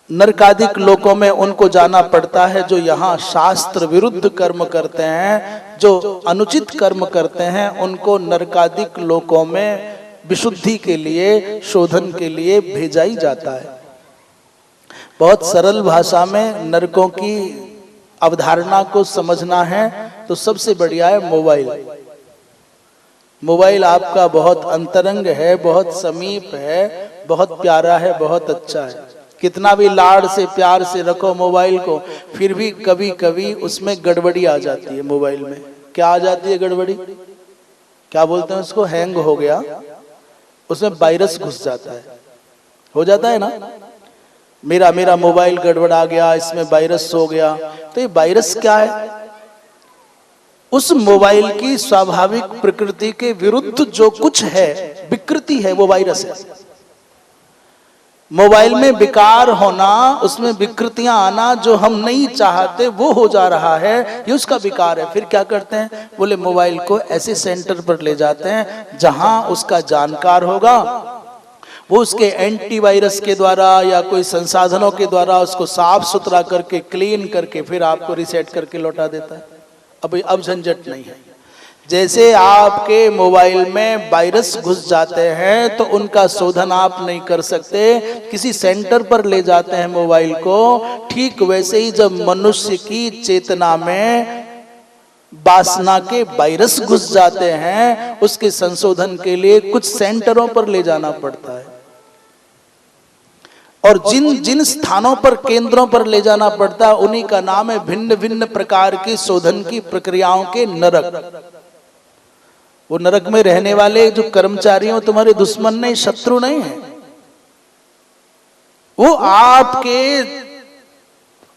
नरकादिक लोकों में उनको जाना पड़ता है जो यहाँ शास्त्र विरुद्ध कर्म करते हैं, जो अनुचित कर्म करते हैं, उनको नरकादिक लोकों में विशुद्धि के लिए, शोधन के लिए भेजा ही जाता है। बहुत सरल भाषा में नरकों की अवधारणा को समझना है तो सबसे बढ़िया है मोबाइल। मोबाइल आपका बहुत अंतरंग है, बहुत समीप है, बहुत प्यारा है, बहुत अच्छा है। कितना भी लाड़ से प्यार से रखो मोबाइल को, फिर भी कभी कभी उसमें गड़बड़ी आ जाती है। मोबाइल में क्या आ जाती है गड़बड़ी? क्या बोलते हैं उसको? हैंग हो गया, उसमें वायरस घुस जाता है। हो जाता है ना? मेरा मोबाइल गड़बड़ा गया, इसमें वायरस हो गया। तो ये वायरस क्या है? उस मोबाइल की स्वाभाविक प्रकृति के विरुद्ध जो कुछ है, विकृति है, वो वायरस है। मोबाइल में विकार होना, उसमें विकृतियां आना, जो हम नहीं चाहते वो हो जा रहा है, ये उसका विकार है। फिर क्या करते हैं? बोले मोबाइल को ऐसे सेंटर पर ले जाते हैं जहां उसका जानकार होगा, वो उसके एंटीवायरस के द्वारा या कोई संसाधनों के द्वारा उसको साफ सुथरा करके, क्लीन करके फिर आपको रिसेट करके लौटा देता है। अब झंझट नहीं है। जैसे आपके मोबाइल में वायरस घुस जाते हैं तो उनका शोधन आप नहीं कर सकते, किसी सेंटर पर ले जाते हैं मोबाइल को, ठीक वैसे ही जब मनुष्य की चेतना में वासना के वायरस घुस जाते हैं, उसके संशोधन के लिए कुछ सेंटरों पर ले जाना पड़ता है। और जिन जिन स्थानों पर, केंद्रों पर ले जाना पड़ता है, उन्हीं का नाम है भिन्न भिन्न प्रकार की शोधन की प्रक्रियाओं के नरक। वो नरक में रहने वाले जो कर्मचारी हो, तुम्हारे दुश्मन नहीं, शत्रु नहीं है। वो आपके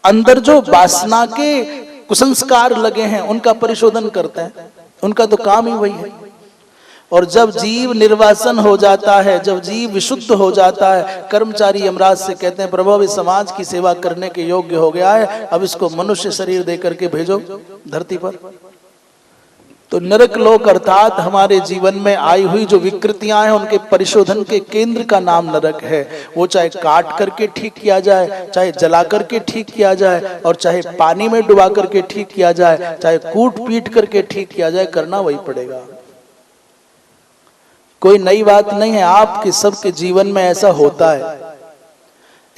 अंदर जो वासना के कुसंस्कार लगे हैं उनका परिशोधन करते हैं। उनका तो काम ही वही है। और जब जीव निर्वासन हो जाता है, जब जीव विशुद्ध हो जाता है, कर्मचारी यमराज से कहते हैं प्रभु अब इस समाज की सेवा करने के योग्य हो गया है, अब इसको मनुष्य शरीर दे करके भेजो धरती पर। तो नरक लोक अर्थात हमारे जीवन में आई हुई जो विकृतियां हैं, उनके परिशोधन के केंद्र का नाम नरक है। वो चाहे काट करके ठीक किया जाए, चाहे जला करके ठीक किया जाए, और चाहे पानी में डुबा करके ठीक किया जाए, चाहे कूट पीट करके ठीक किया जाए, करना वही पड़ेगा। कोई नई बात नहीं है, आपके सबके जीवन में ऐसा होता है।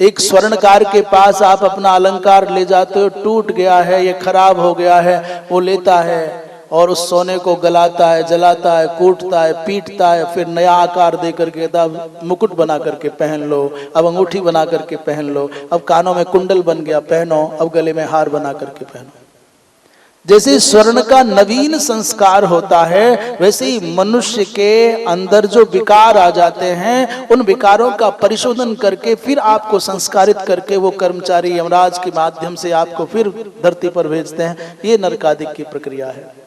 एक स्वर्णकार के पास आप अपना अलंकार ले जाते हो, टूट गया है, ये खराब हो गया है, वो लेता है और उस सोने को गलाता है, जलाता है, कूटता है, पीटता है, फिर नया आकार दे करके अब मुकुट बना करके पहन लो, अब अंगूठी बना करके पहन लो, अब कानों में कुंडल बन गया, पहनो, अब गले में हार बना करके पहनो। जैसे स्वर्ण का नवीन संस्कार होता है, वैसे ही मनुष्य के अंदर जो विकार आ जाते हैं, उन विकारों का परिशोधन करके फिर आपको संस्कारित करके वो कर्मचारी यमराज के माध्यम से आपको फिर धरती पर भेजते हैं। ये नरकादिक की प्रक्रिया है।